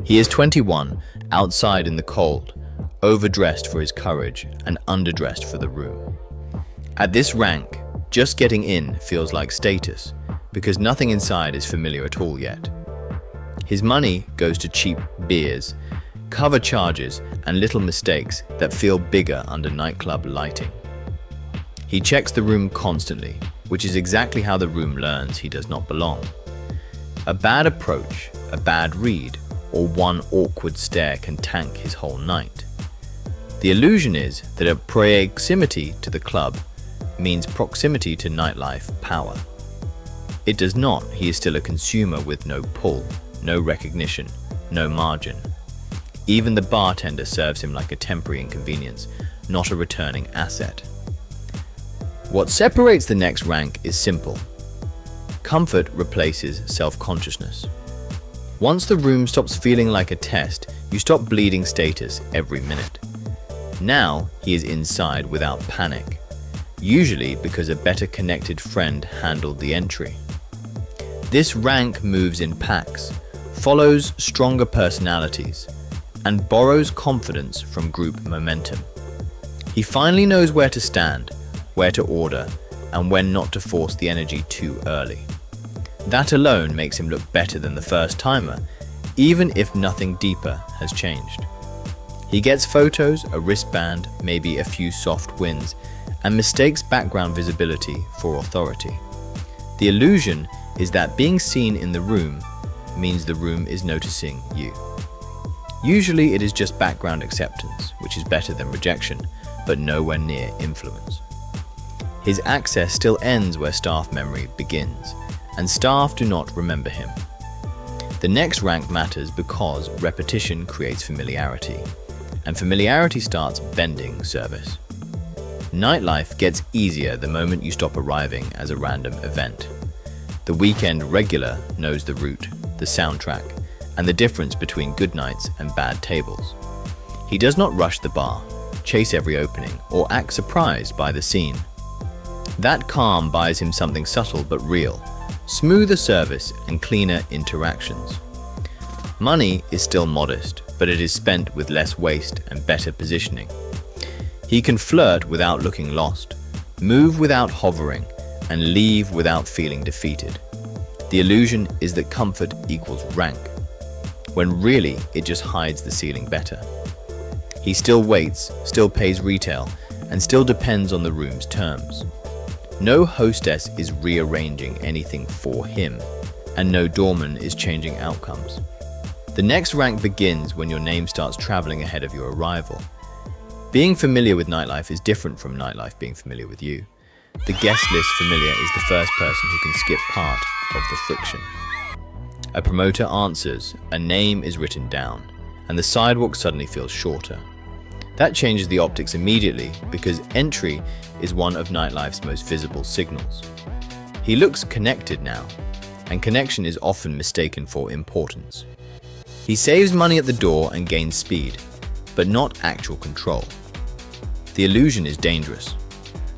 He is 21, outside in the cold, overdressed for his courage and underdressed for the room. At this rank, just getting in feels like status, because nothing inside is familiar at all yet. His money goes to cheap beers, cover charges, and little mistakes that feel bigger under nightclub lighting. He checks the room constantly, which is exactly how the room learns he does not belong. A bad approach, a bad read, or one awkward stare can tank his whole night. The illusion is that a proximity to the club means proximity to nightlife power. It does not. He is still a consumer with no pull, no recognition, no margin. Even the bartender serves him like a temporary inconvenience, not a returning asset. What separates the next rank is simple. Comfort replaces self-consciousness. Once the room stops feeling like a test, you stop bleeding status every minute. Now he is inside without panic, usually because a better connected friend handled the entry. This rank moves in packs, follows stronger personalities, and borrows confidence from group momentum. He finally knows where to stand, where to order, and when not to force the energy too early. That alone makes him look better than the first timer, even if nothing deeper has changed. He gets photos, a wristband, maybe a few soft wins, and mistakes background visibility for authority. The illusion is that being seen in the room means the room is noticing you. Usually it is just background acceptance, which is better than rejection, but nowhere near influence. His access still ends where staff memory begins, and staff do not remember him. The next rank matters because repetition creates familiarity, and familiarity starts bending service. Nightlife gets easier the moment you stop arriving as a random event. The weekend regular knows the route, the soundtrack, and the difference between good nights and bad tables. He does not rush the bar, chase every opening, or act surprised by the scene. That calm buys him something subtle but real, smoother service and cleaner interactions. Money is still modest, but it is spent with less waste and better positioning. He can flirt without looking lost, move without hovering, and leave without feeling defeated. The illusion is that comfort equals rank, when really it just hides the ceiling better. He still waits, still pays retail, and still depends on the room's terms. No hostess is rearranging anything for him, and no doorman is changing outcomes. The next rank begins when your name starts traveling ahead of your arrival. Being familiar with nightlife is different from nightlife being familiar with you. The guest list familiar is the first person who can skip part of the friction. A promoter answers, a name is written down, and the sidewalk suddenly feels shorter. That changes the optics immediately because entry is one of nightlife's most visible signals. He looks connected now, and connection is often mistaken for importance. He saves money at the door and gains speed, but not actual control. The illusion is dangerous.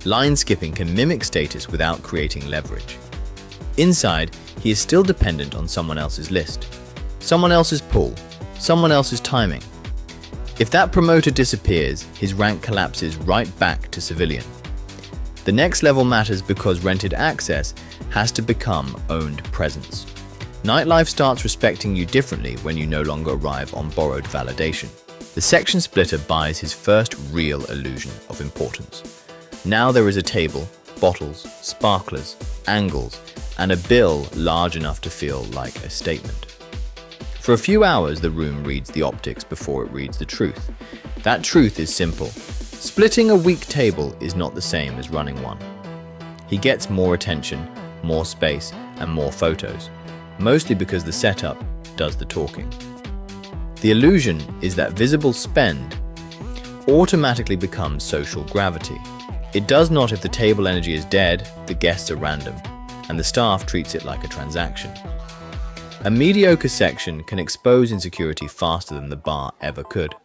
Line skipping can mimic status without creating leverage. Inside, he is still dependent on someone else's list, someone else's pull, someone else's timing. If that promoter disappears, his rank collapses right back to civilian. The next level matters because rented access has to become owned presence. Nightlife starts respecting you differently when you no longer arrive on borrowed validation. The section splitter buys his first real illusion of importance. Now there is a table, bottles, sparklers, angles, and a bill large enough to feel like a statement. For a few hours, the room reads the optics before it reads the truth. That truth is simple. Splitting a weak table is not the same as running one. He gets more attention, more space, and more photos, mostly because the setup does the talking. The illusion is that visible spend automatically becomes social gravity. It does not if the table energy is dead, the guests are random, and the staff treats it like a transaction. A mediocre section can expose insecurity faster than the bar ever could.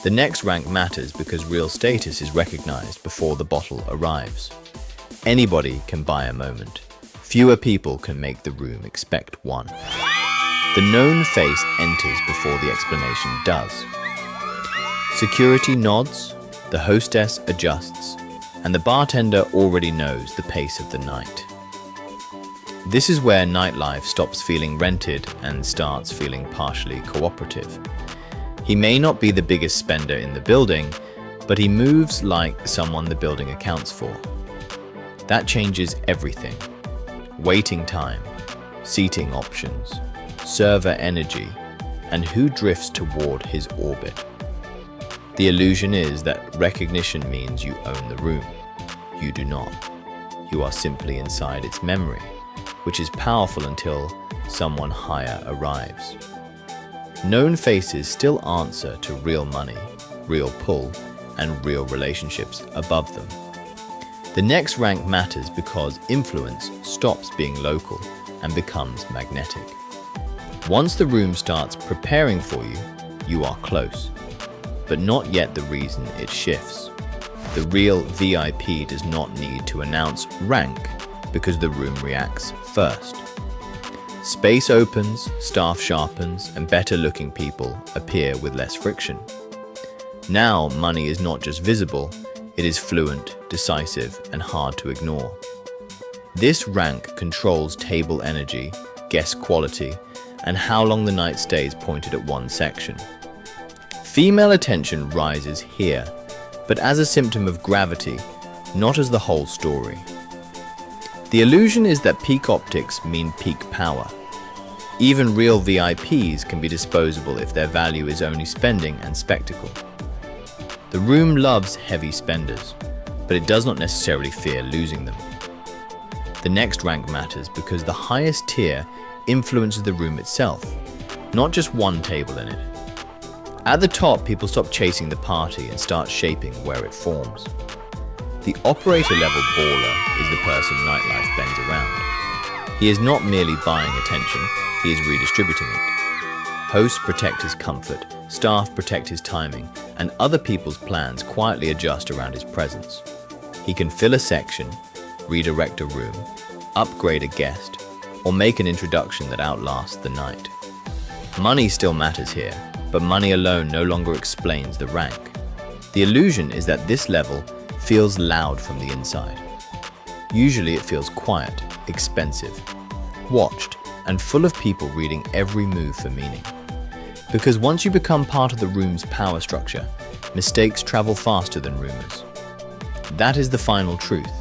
The next rank matters because real status is recognized before the bottle arrives. Anybody can buy a moment. Fewer people can make the room expect one. The known face enters before the explanation does. Security nods, the hostess adjusts, and the bartender already knows the pace of the night. This is where nightlife stops feeling rented and starts feeling partially cooperative. He may not be the biggest spender in the building, but he moves like someone the building accounts for. That changes everything. Waiting time, seating options, server energy, and who drifts toward his orbit. The illusion is that recognition means you own the room. You do not. You are simply inside its memory, which is powerful until someone higher arrives. Known faces still answer to real money, real pull, and real relationships above them. The next rank matters because influence stops being local and becomes magnetic. Once the room starts preparing for you, you are close, but not yet the reason it shifts. The real VIP does not need to announce rank because the room reacts first. Space opens, staff sharpens, and better-looking people appear with less friction. Now, money is not just visible, it is fluent, decisive, and hard to ignore. This rank controls table energy, guest quality, and how long the night stays pointed at one section. Female attention rises here, but as a symptom of gravity, not as the whole story. The illusion is that peak optics mean peak power. Even real VIPs can be disposable if their value is only spending and spectacle. The room loves heavy spenders, but it does not necessarily fear losing them. The next rank matters because the highest tier influences the room itself, not just one table in it. At the top, people stop chasing the party and start shaping where it forms. The operator-level baller is the person nightlife bends around. He is not merely buying attention, he is redistributing it. Hosts protect his comfort, staff protect his timing, and other people's plans quietly adjust around his presence. He can fill a section, redirect a room, upgrade a guest, or make an introduction that outlasts the night. Money still matters here, but money alone no longer explains the rank. The illusion is that this level feels loud from the inside. Usually it feels quiet, expensive, watched, and full of people reading every move for meaning. Because once you become part of the room's power structure, mistakes travel faster than rumors. That is the final truth.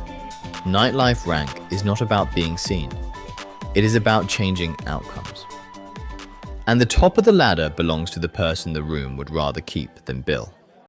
Nightlife rank is not about being seen. It is about changing outcomes. And the top of the ladder belongs to the person the room would rather keep than bill.